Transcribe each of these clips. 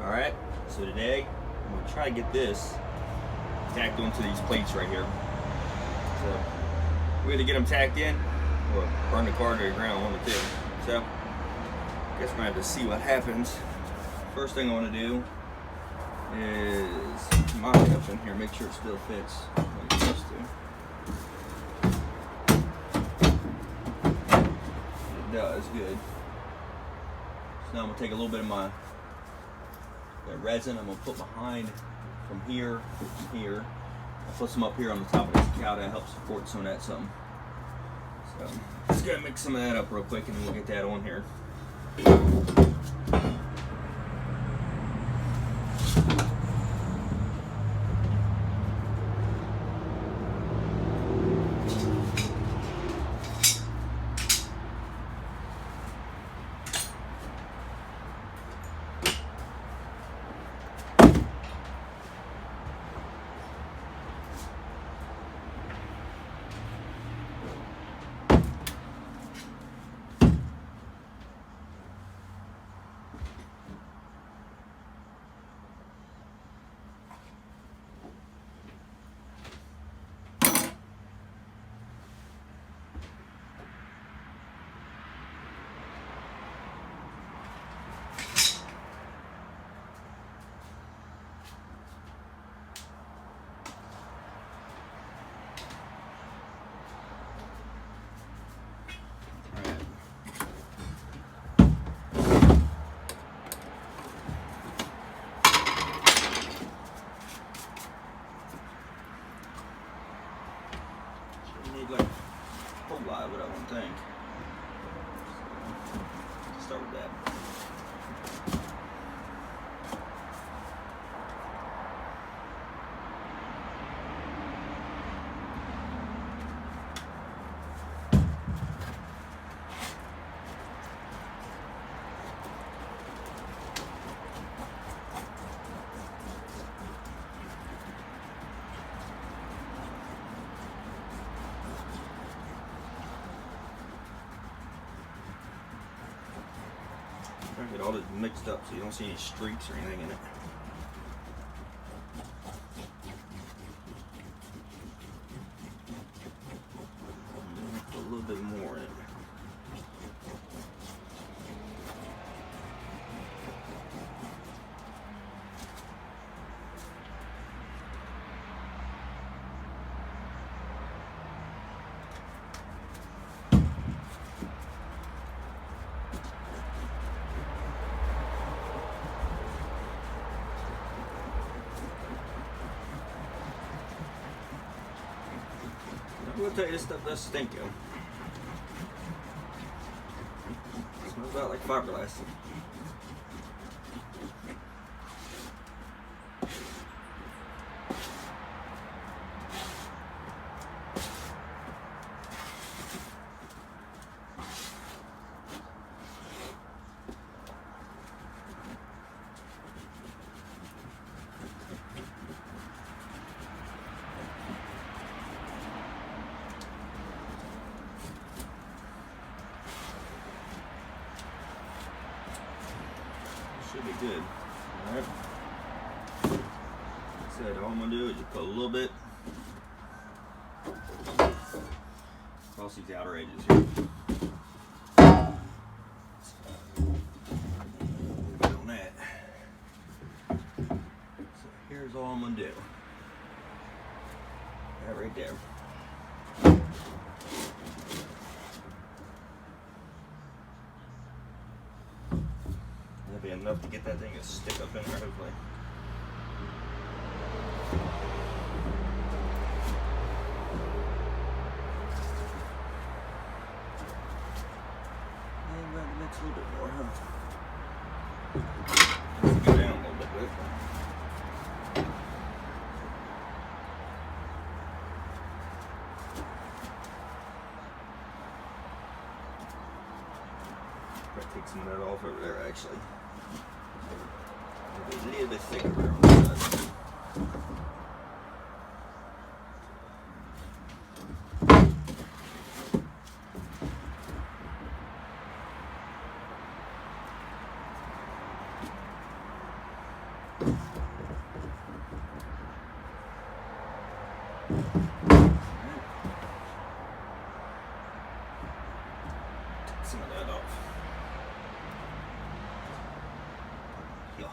Alright, so today I'm going to try to get this tacked onto these plates right here. So we either get them tacked in or burn the car to the ground, one of the two. So I guess we're going to have to see what happens. First thing I want to do is mount it up in here, make sure it still fits like it's supposed to. It does, good. So now I'm going to take a little bit of that resin, I'm going to put behind from here to here. I'll put some up here on the top of this cow to help support some of that something. So just gotta mix some of that up real quick and then we'll get that on here. Like a whole lot of it, I wouldn't think. So, start with that. Try to get all this mixed up so you don't see any streaks or anything in it. Put a little bit more in it. I will tell you, this stuff does stink, yo. It smells about like fiberglass. Should be good. Alright. Like I said, all I'm going to do is just put a little bit across these outer edges here. Good on that. So here's all I'm going to do. That right there. That'll be enough to get that thing to stick up in there, hopefully. And that mix a little bit more, huh? Has to go down a little bit, but take some of that off over there, actually. It'll be a little bit thicker there on the side. some of that off. Yeah.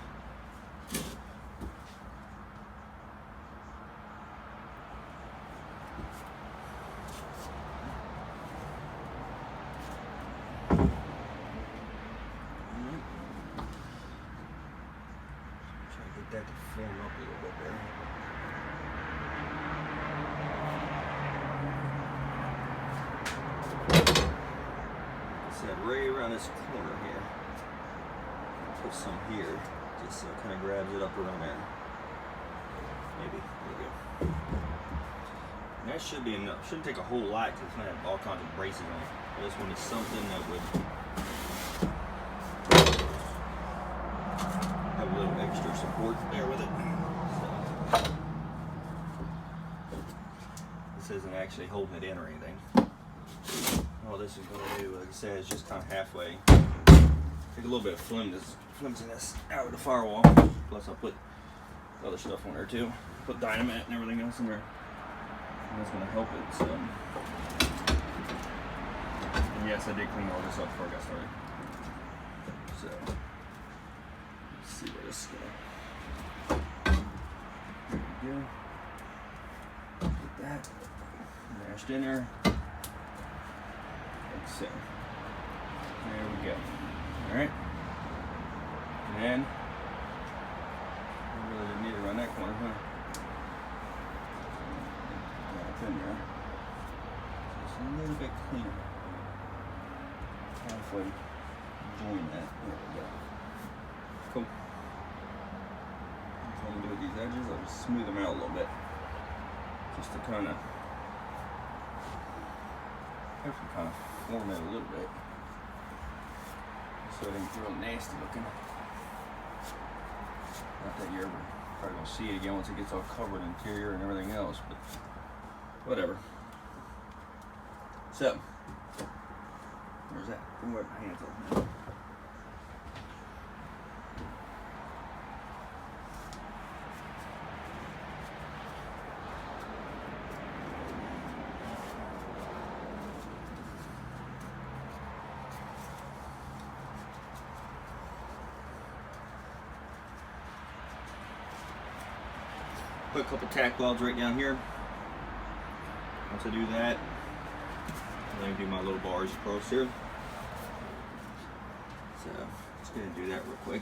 Try to get that to form up a little bit there. Right around this corner here. Put some here, just so it kind of grabs it up around there. Maybe. There we go. And that should be enough. Shouldn't take a whole lot because it's going to have all kinds of braces on it. I just wanted something that would have a little extra support there with it. So, this isn't actually holding it in or anything. All this is going to do, like I said, is just kind of halfway. Take a little bit of flimsiness out of the firewall. Plus, I'll put other stuff on there too. Put dynamite and everything else in there. And that's going to help it. So, and yes, I did clean all this up before I got started. So, let's see where this is going. There we go. Get that mashed in there. So, there we go. Alright. And then, we really didn't need to run that corner, huh? That's in there. Just a little bit cleaner. Halfway join that. There we go. Cool. What I'm going to do with these edges, I'll just smooth them out a little bit. Just to kind of form it a little bit so it ain't real nasty looking. Not that you're ever probably gonna see it again once it gets all covered interior and everything else, but whatever. So where's that? I'm gonna wipe my hands off now. Put a couple tack welds right down here. Once I do that, I'm going to do my little bars across here. So, just going to do that real quick.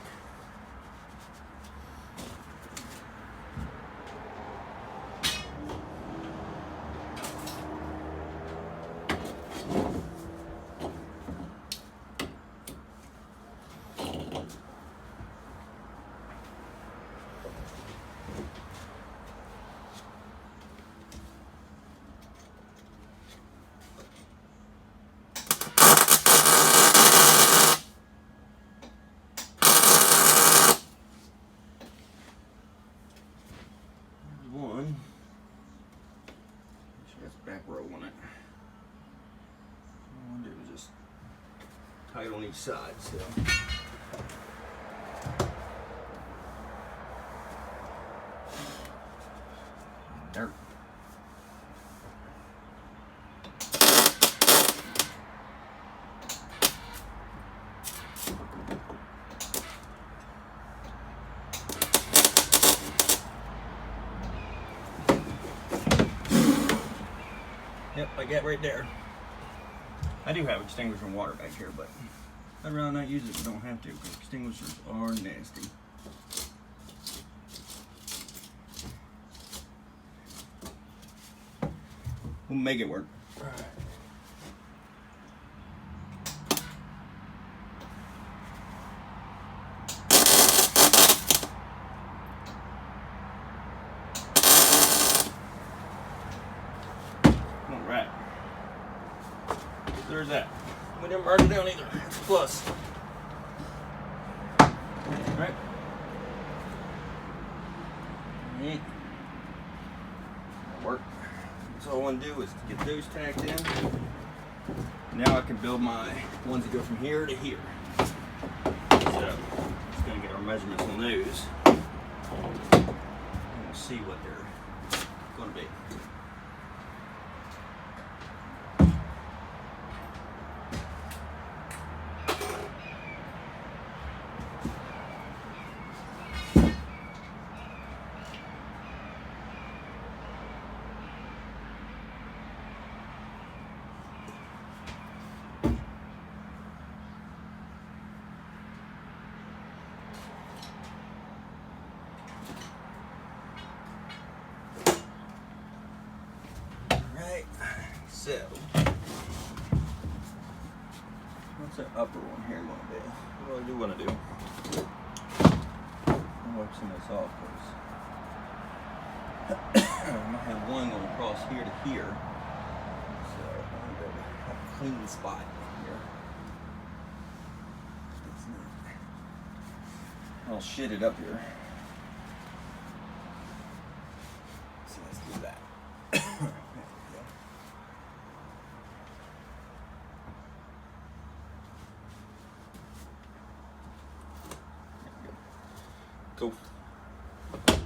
Tight on each side, so. Dirt. Yep, like that right there. I do have extinguisher and water back here, but I'd rather not use it if I don't have to, because extinguishers are nasty. We'll make it work. Alright. There's that. We didn't burn it down either. It's a plus. Alright. That'll work. So all I want to do is get those tacked in. Now I can build my ones that go from here to here. So, just going to get our measurements on those. And we'll see what they're going to be. So, what's the upper one here going to be? What do I do want to do? I'll wipe some of this off because I might have one going across here to here. So I'm going to have a clean spot here. I'll shit it up here. So let's do that. Cool. This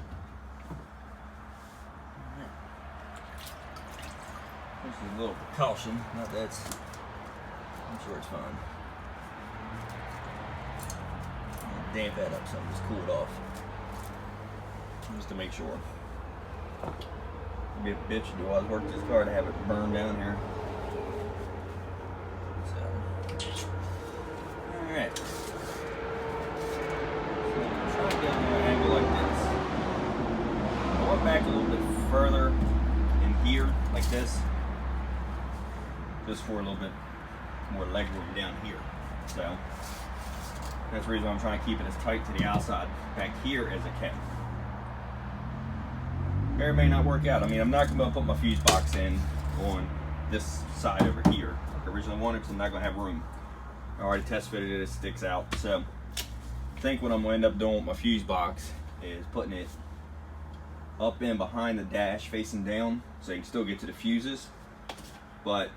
is a little precaution. Not that it's, I'm sure it's fine. Damp that up some, just cool it off. Just to make sure. It'd be a bitch to do all this work this car to have it burn down here. So, alright. So I'm trying to get on an angle like this. I went back a little bit further in here, like this. Just for a little bit more leg room down here. So that's the reason why I'm trying to keep it as tight to the outside back here as I can. It may not work out. I mean, I'm not going to put my fuse box in on this side over here like I originally wanted because I'm not going to have room. I already test fitted it, it sticks out. So I think what I'm going to end up doing with my fuse box is putting it up in behind the dash facing down so you can still get to the fuses. But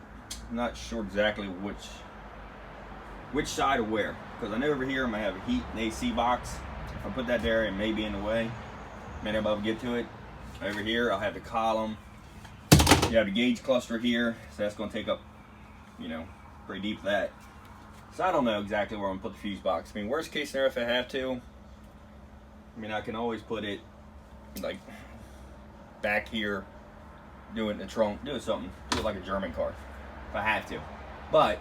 I'm not sure exactly which side or where, because I know over here I'm gonna have a heat and AC box. If I put that there, it may be in the way, may not be able to get to it. Over here I'll have the column, you have the gauge cluster here, so that's gonna take up, you know, pretty deep that. So I don't know exactly where I'm gonna put the fuse box. I mean, worst case scenario, if I have to, I mean, I can always put it like back here, do it in the trunk, do it something, do it like a German car if I have to. But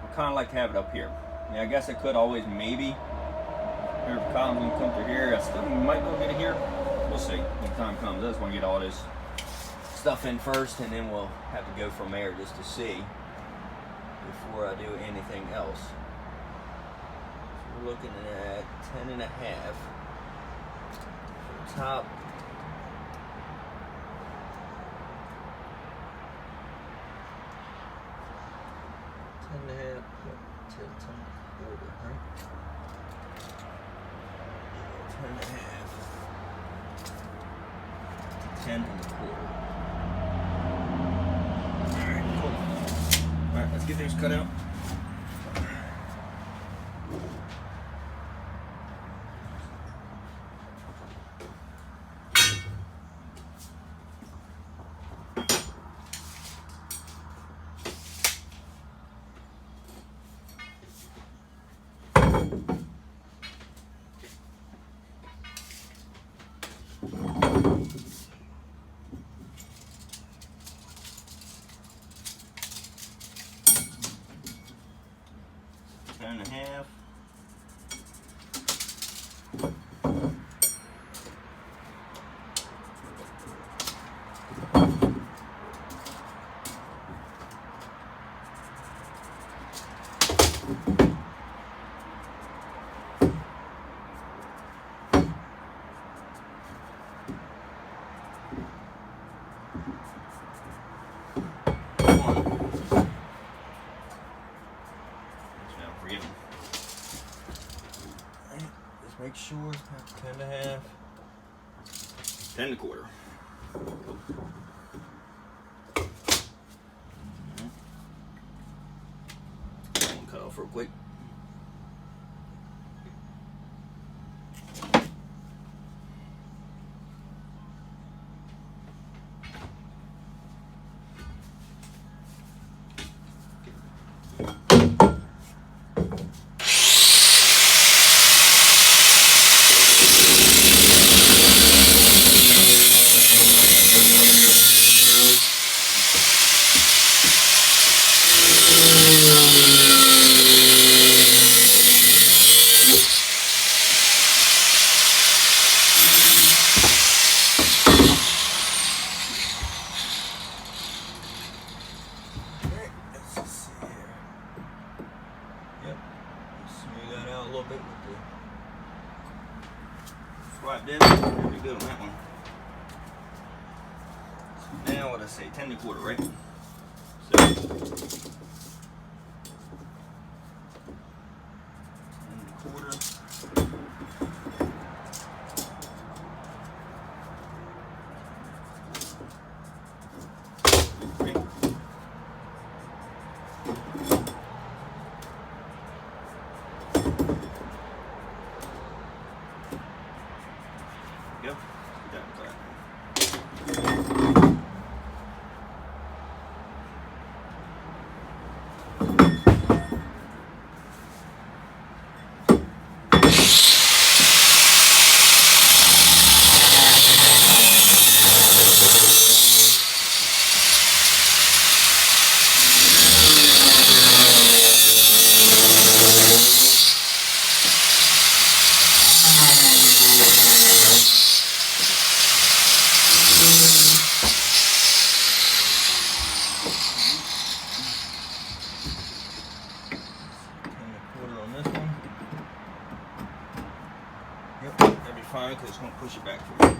I kind of like to have it up here. Yeah, I guess I could always maybe, if the column's gonna come through here, I still might be able to get it here. We'll see when the time comes. I just want to get all this stuff in first, and then we'll have to go from there just to see before I do anything else. So we're looking at 10.5 for the top. 10.5 to 10.25, right? 10.5 to 10.25. Alright, cool. Alright, let's get those cut out. And a half. Make sure 10.5, 10.25. Cut off real quick. Right then, pretty good on that one. So now what I say, 10 1/4, right? So 10 1/4. Yep. Because it's going to push it back for me.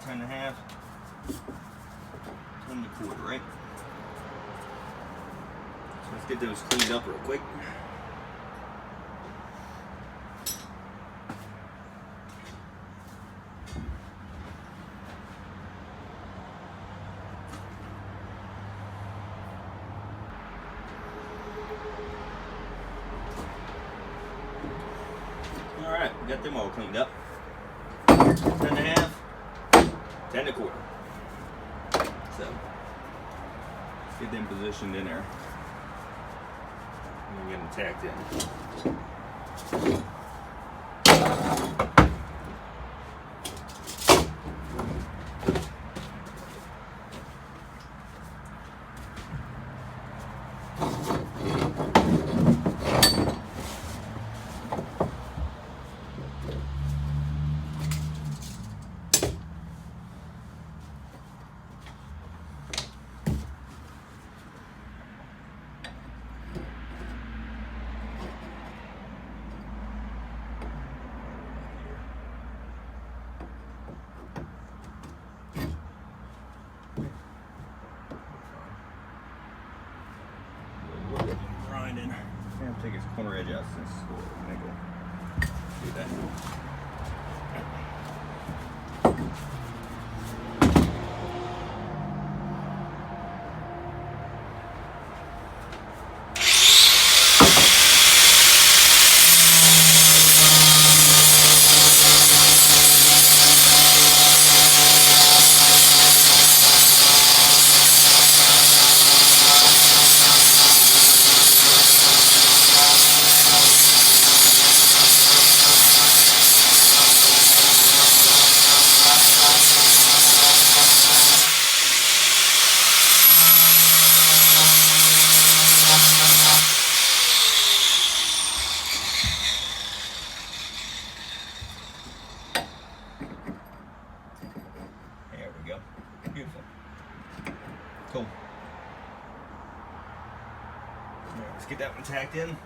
10 1/2, 10 1/4, right? So let's get those cleaned up real quick. Alright, we got them all cleaned up. 10 1/2, 10 1/4. So, let's get them positioned in there. And get them tacked in. Grinding. I'm gonna take his corner edge out since it's gonna go do that. Beautiful. Cool. Right, let's get that one tacked in.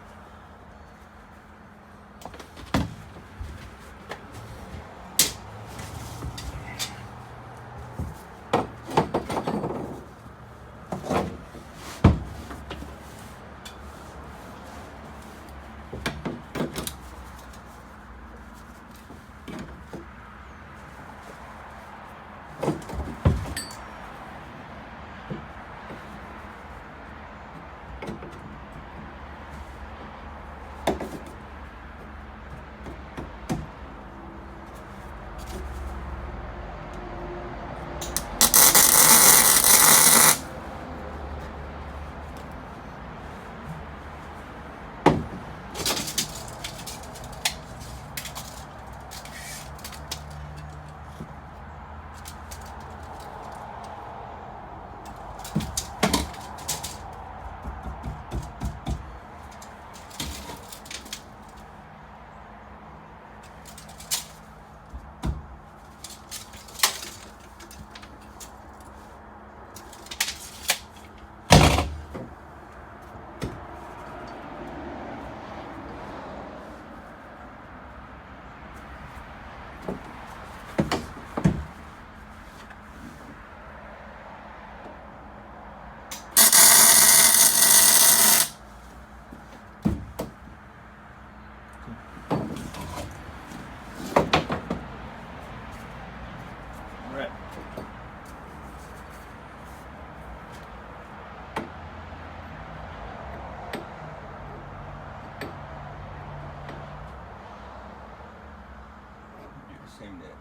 same dip.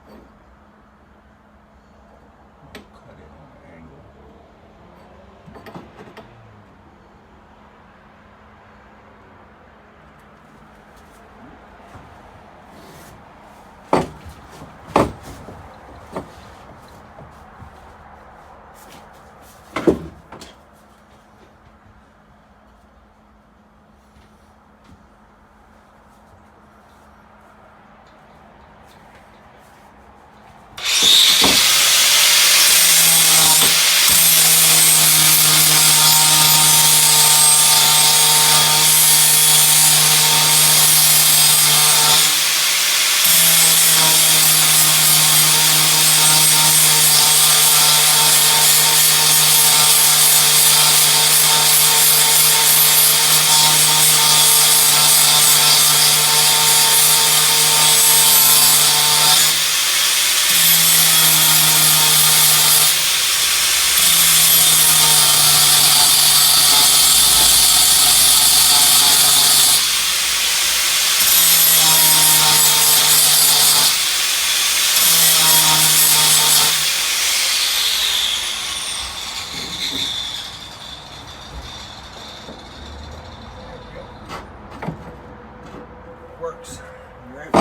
Cut it on an angle. Works. All right.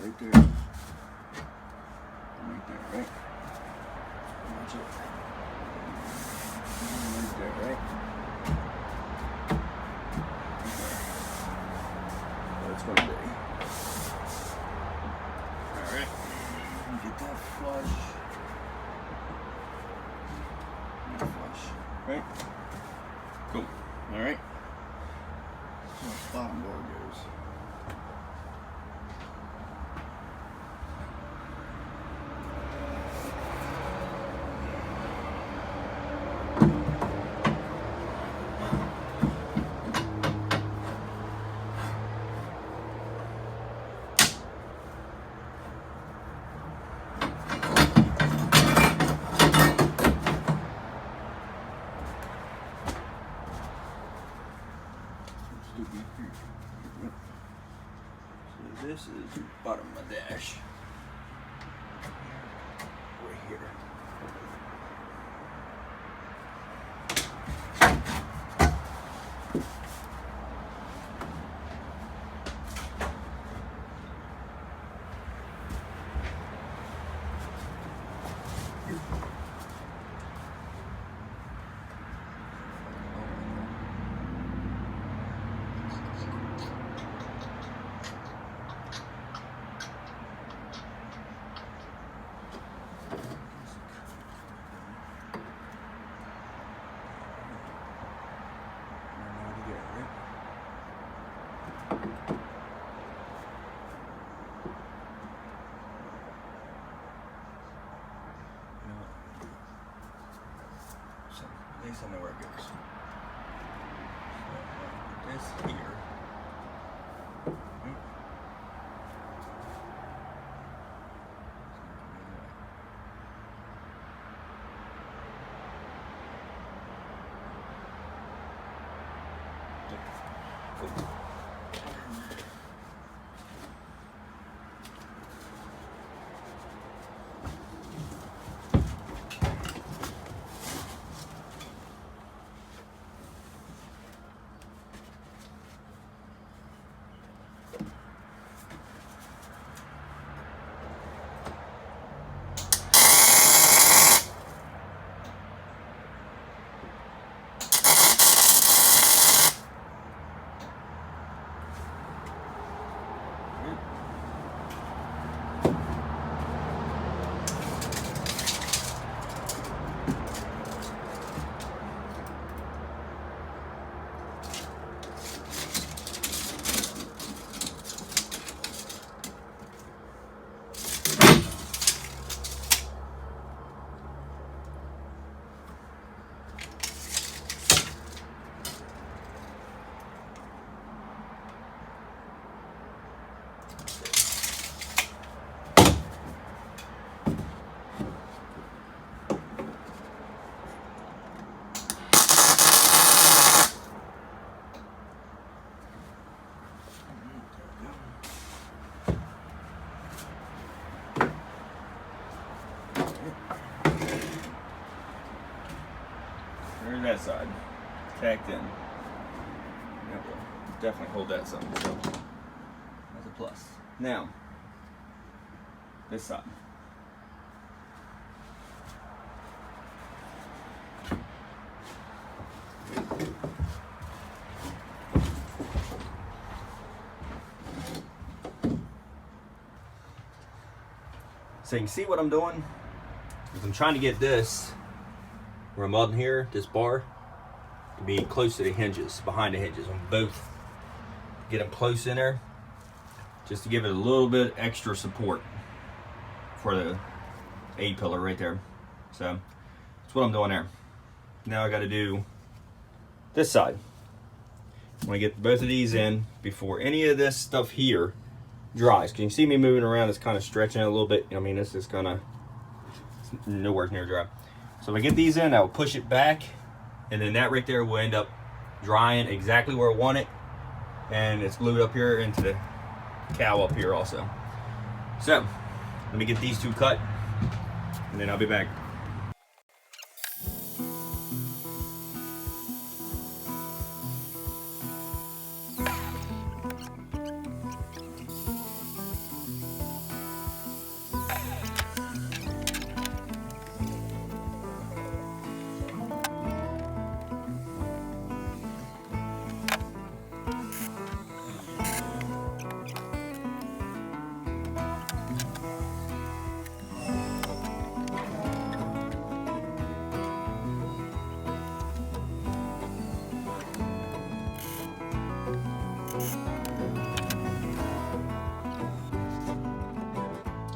Right there. Right there, right? Watch it. Right there, right? That's gonna be. Alright. Get that flush. That flush. Right? Cool. Alright. So the bottom board goes. So this is the bottom of the dash. Right here. So at least I know where it goes. So put this here. There's that side, tacked in. That will definitely hold that something, so that's a plus. Now, this side. So you can see what I'm doing is I'm trying to get this where I'm on here, this bar, to be close to the hinges, behind the hinges on both. Get them close in there, just to give it a little bit extra support for the A-pillar right there. So that's what I'm doing there. Now I got to do this side. I want to get both of these in before any of this stuff here dries. Can you see me moving around? It's kind of stretching it a little bit. I mean, this is gonna, it's nowhere near dry. So if I get these in, I will push it back, and then that right there will end up drying exactly where I want it, and it's glued up here into the cowl up here also. So let me get these two cut, and then I'll be back.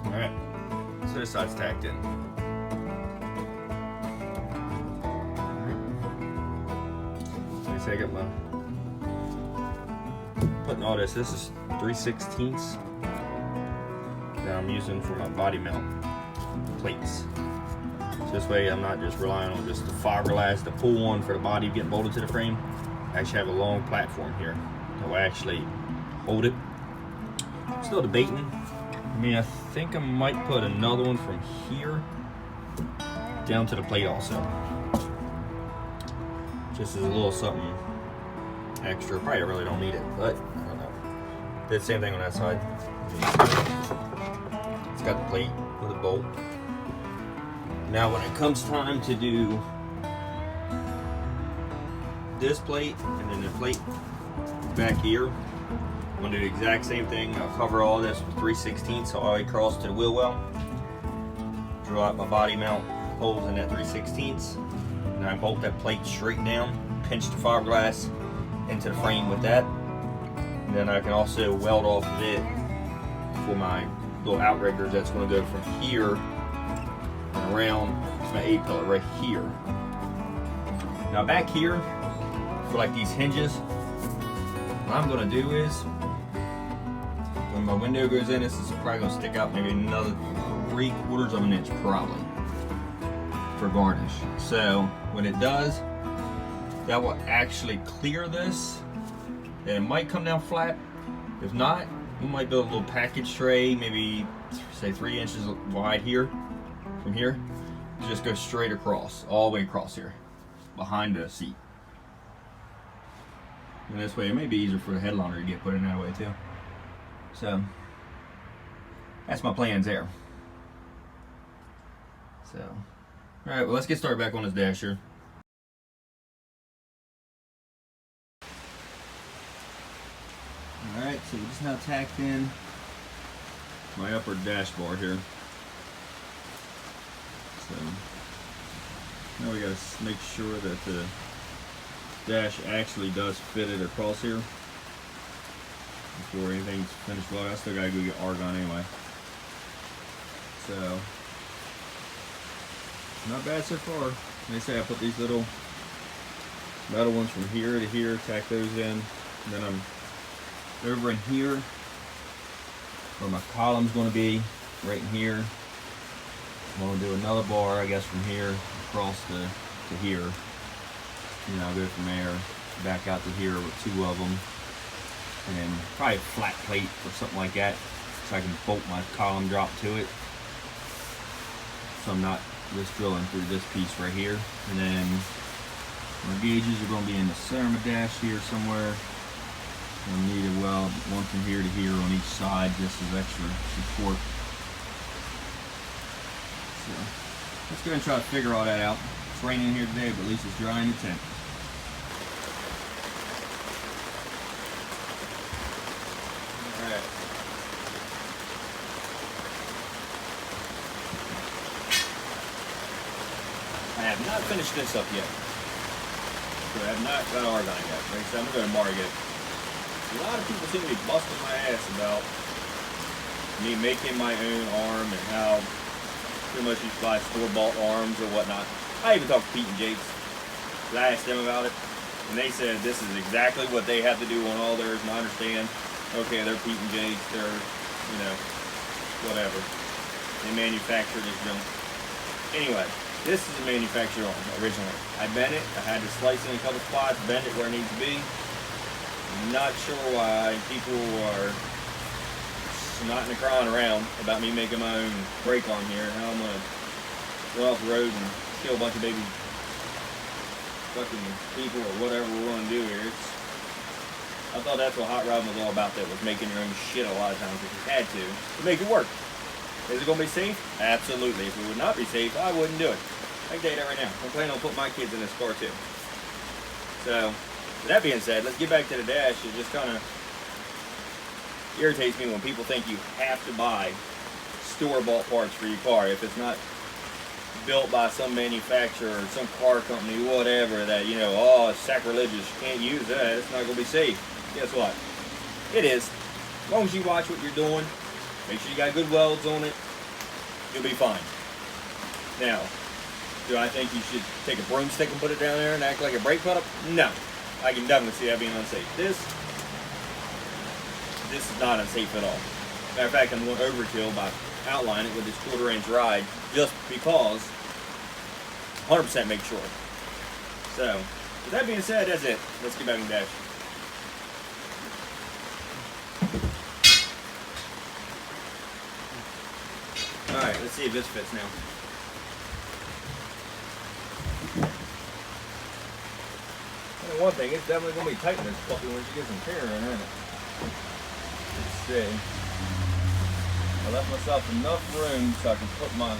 Alright, so this side's tacked in. Like I say, I got my, putting all this is 3/16 that I'm using for my body mount plates. So this way I'm not just relying on just the fiberglass to pull on for the body getting bolted to the frame. I actually have a long platform here that will actually hold it. I'm still debating. I mean, I think I might put another one from here down to the plate also. Just as a little something extra. Probably really don't need it, but I don't know. Did the same thing on that side. It's got the plate with a bolt. Now when it comes time to do this plate and then the plate back here, I'm gonna do the exact same thing. I'll cover all this with 3/16 all the way across to the wheel well. Drill out my body mount holes in that 3/16, and I bolt that plate straight down, pinch the fiberglass into the frame with that. And then I can also weld off of it for my little outriggers. That's going to go from here and around to my A-pillar right here. Now back here, for like these hinges, what I'm going to do is, when my window goes in, this is probably going to stick out maybe another 3/4 of an inch probably for garnish. So when it does, that will actually clear this, and it might come down flat. If not, we might build a little package tray, maybe say 3 inches wide here, from here, just go straight across, all the way across here, behind the seat. And this way, it may be easier for the headliner to get put in that way too. So, that's my plans there. So, alright, well let's get started back on this dash here. Alright, so we just now tacked in my upper dash bar here. So now we gotta make sure that the dash actually does fit it across here before anything's finished. Well, I still gotta go get argon anyway. So not bad so far. They say I put these little metal ones from here to here, tack those in, and then I'm over in here where my column's going to be, right in here. I'm going to do another bar, I guess, from here across to here. You know, I'll go from there back out to here with 2 of them, and then probably a flat plate or something like that, so I can bolt my column drop to it, so I'm not just drilling through this piece right here. And then my gauges are going to be in the center of my dash here somewhere. I'll need a weld one from here to here on each side, just as extra support. So let's go and try to figure all that out. It's raining here today, but at least it's dry in the tent. Alright. I have not finished this up yet. So I have not got argon yet. Like I said, I'm going to Margate. A lot of people seem to be busting my ass about me making my own arm and how pretty much you should buy store-bought arms or whatnot. I even talked to Pete and Jakes. I asked them about it, and they said this is exactly what they have to do on all theirs, and I understand. Okay, they're Pete and Jakes, they're, you know, whatever. They manufacture this junk. Anyway, this is a manufactured arm originally. I bent it, I had to slice it in a couple spots, bend it where it needs to be. I'm not sure why people are snotting and crying around about me making my own brake arm here, and how I'm going to run off the road and kill a bunch of baby fucking people or whatever we're going to do here. I thought that's what hot rodding was all about, that was making your own shit a lot of times if you had to make it work. Is it going to be safe? Absolutely. If it would not be safe, I wouldn't do it. I can tell you that right now. I'm planning on putting my kids in this car too. So, with that being said, let's get back to the dash. It just kind of irritates me when people think you have to buy store-bought parts for your car. If it's not built by some manufacturer or some car company, whatever, that, you know, oh, it's sacrilegious, you can't use that, it's not going to be safe. Guess what? It is. As long as you watch what you're doing, make sure you got good welds on it, you'll be fine. Now, do I think you should take a broomstick and put it down there and act like a brake pedal? No. I can definitely see that being unsafe. This is not unsafe at all. Matter of fact, I'm going overkill by outlining it with this 1/4 inch ride, just because 100% make sure. So, with that being said, that's it. Let's get back in the dash. Alright, let's see if this fits now. One thing, it's definitely going to be tight in this puppy once you get some tear in it. Let's see. I left myself enough room so I can put my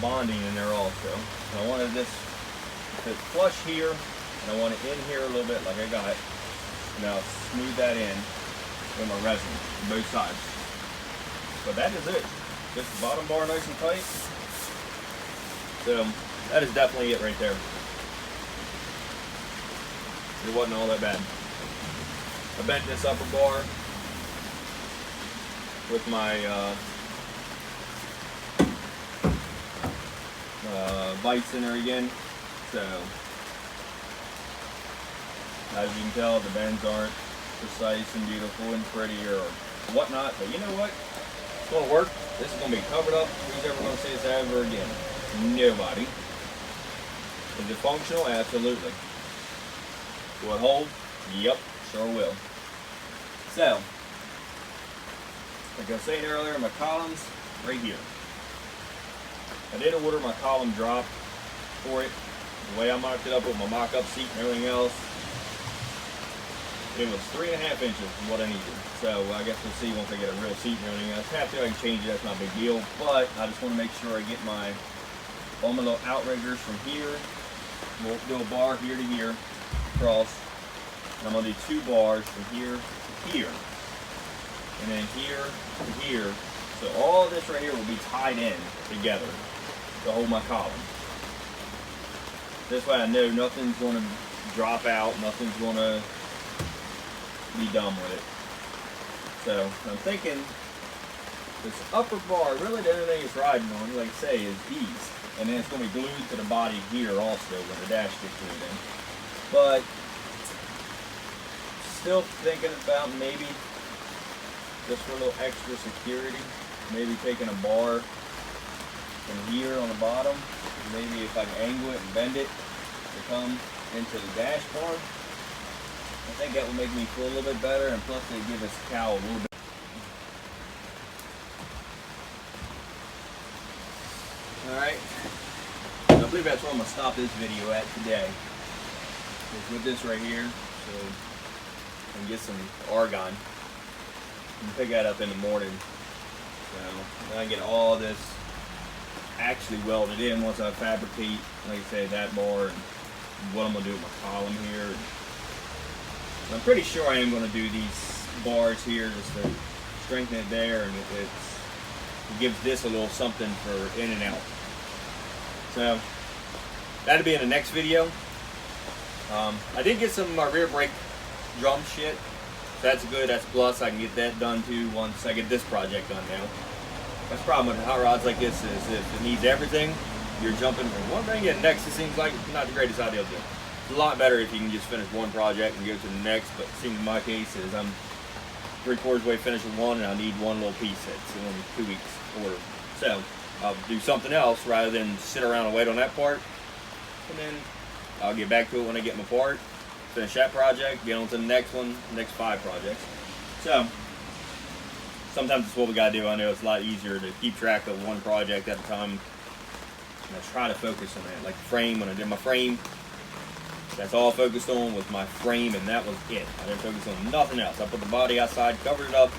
bonding in there also. And I wanted this to fit flush here, and I want it in here a little bit like I got it. Now smooth that in with my resin on both sides. But that is it. Just the bottom bar nice and tight. So that is definitely it right there. It wasn't all that bad. I bent this upper bar with my vise in there again. So as you can tell, the bends aren't precise and beautiful and pretty or whatnot, but you know what? It's going to work. This is going to be covered up. Who's ever going to say this ever again? Nobody. Is it functional? Absolutely. Will it hold? Yep, sure will. So, like I was saying earlier, my columns right here. I did order my column drop for it. The way I mocked it up with my mock-up seat and everything else, it was 3.5 inches is what I needed. So I guess we'll see once I get a real seat and everything else. Have to, I can change it, that's not a big deal. But I just want to make sure I get all my little outriggers from here. We'll do a bar here to here, across. And I'm going to do 2 bars from here to here. And then here to here. So all this right here will be tied in together to hold my column. This way I know nothing's going to drop out, nothing's going to be done with it. So I'm thinking this upper bar, really the only thing it's riding on, like I say, is these. And then it's going to be glued to the body here also when the dash gets glued in. But still thinking about maybe just for a little extra security, maybe taking a bar from here on the bottom, maybe if I can angle it and bend it to come into the dash bar. I think that will make me feel a little bit better, and plus they give this cow a little bit. Alright, I believe that's where I'm going to stop this video at today. Is with this right here, so I can get some argon. And pick that up in the morning. So I get all this actually welded in once I fabricate, like I say, that bar and what I'm going to do with my column here. I'm pretty sure I am going to do these bars here just to strengthen it there, and it gives this a little something for in and out. So that'll be in the next video. I did get some of my rear brake drum shit. That's good, that's plus. I can get that done too once I get this project done now. That's the problem with hot rods like this is if it needs everything, you're jumping from one thing to the next. It seems like not the greatest idea to do. It's a lot better if you can just finish one project and go to the next, but it seems in my case is I'm 3/4 way finished with one and I need one little piece that's in 2 weeks order. So I'll do something else rather than sit around and wait on that part, and then I'll get back to it when I get my part, finish that project, get on to the next one, next 5 projects. So sometimes it's what we gotta do. I know it's a lot easier to keep track of one project at a time, and I try to focus on that. Like the frame, when I did my frame, that's all I focused on was my frame, and that was it. I didn't focus on nothing else. I put the body outside, covered it up,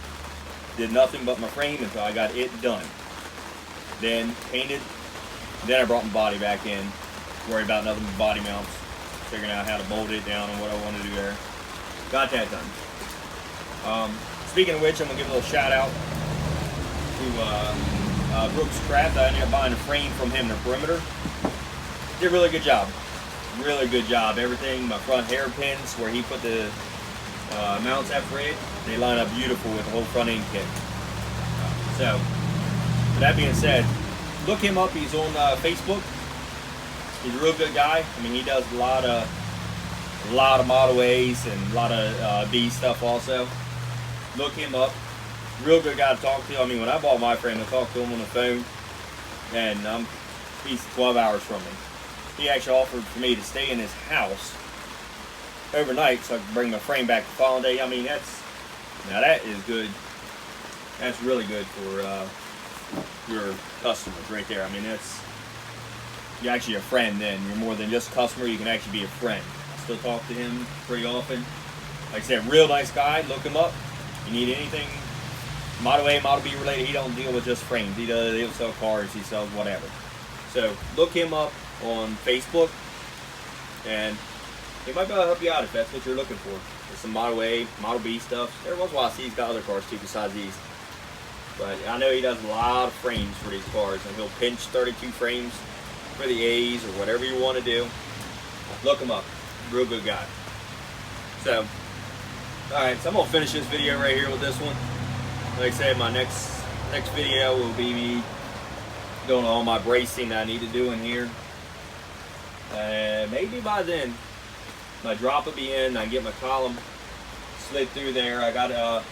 did nothing but my frame until I got it done. Then painted, then I brought my body back in, worry about nothing but body mounts, figuring out how to bolt it down and what I want to do there. Got that done. Speaking of which, I'm going to give a little shout out to Brooks Craft. I ended up buying a frame from him, the perimeter. Did a really good job. Really good job. Everything, my front hairpins where he put the mounts at for it, they line up beautiful with the whole front end kit. So, with that being said, look him up. He's on Facebook. He's a real good guy. I mean, he does a lot of Model A's and a lot of B stuff also. Look him up. Real good guy to talk to. I mean, when I bought my frame, I talked to him on the phone, and he's 12 hours from me. He actually offered for me to stay in his house overnight so I could bring my frame back the following day. I mean, now that is good. That's really good for your customers right there. I mean, you're actually a friend then. You're more than just a customer. You can actually be a friend. I still talk to him pretty often. Like I said, real nice guy. Look him up. You need anything Model A, Model B related, he don't deal with just frames. He'll sell cars, he sells whatever. So look him up on Facebook, and he might be able to help you out if that's what you're looking for. There's some Model A, Model B stuff. Every once in a while I see he's got other cars too besides these. But I know he does a lot of frames for these cars, and he'll pinch 32 frames for the A's or whatever you want to do. Look him up. Real good guy. So, Alright, so I'm gonna finish this video right here with this one. Like I said, my next video will be me doing all my bracing that I need to do in here. Maybe by then my drop will be in. I get my column slid through there. I got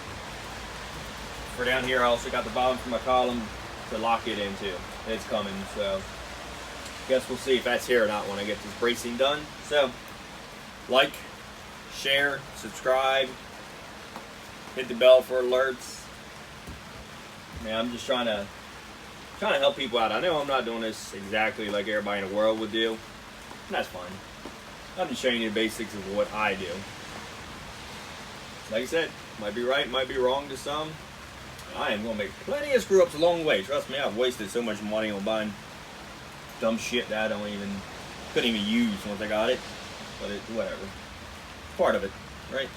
for down here I also got the bottom for my column to lock it into. It's coming, so guess we'll see if that's here or not when I get this bracing done. So like, share, subscribe, hit the bell for alerts. Man, I'm just trying to help people out. I know I'm not doing this exactly like everybody in the world would do, and that's fine. I'm just showing you the basics of what I do. Like I said, might be right, might be wrong to some. I am going to make plenty of screw ups along the way. Trust me, I've wasted so much money on buying dumb shit that I couldn't even use once I got it. But whatever. Part of it, right?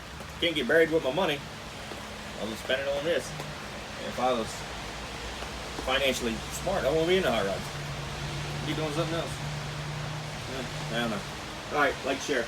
Can't get buried with my money. I'll just spend it on this. And if I was financially smart, I won't be into hot rods. I'd be doing something else. Yeah, I don't know. Alright, like, share.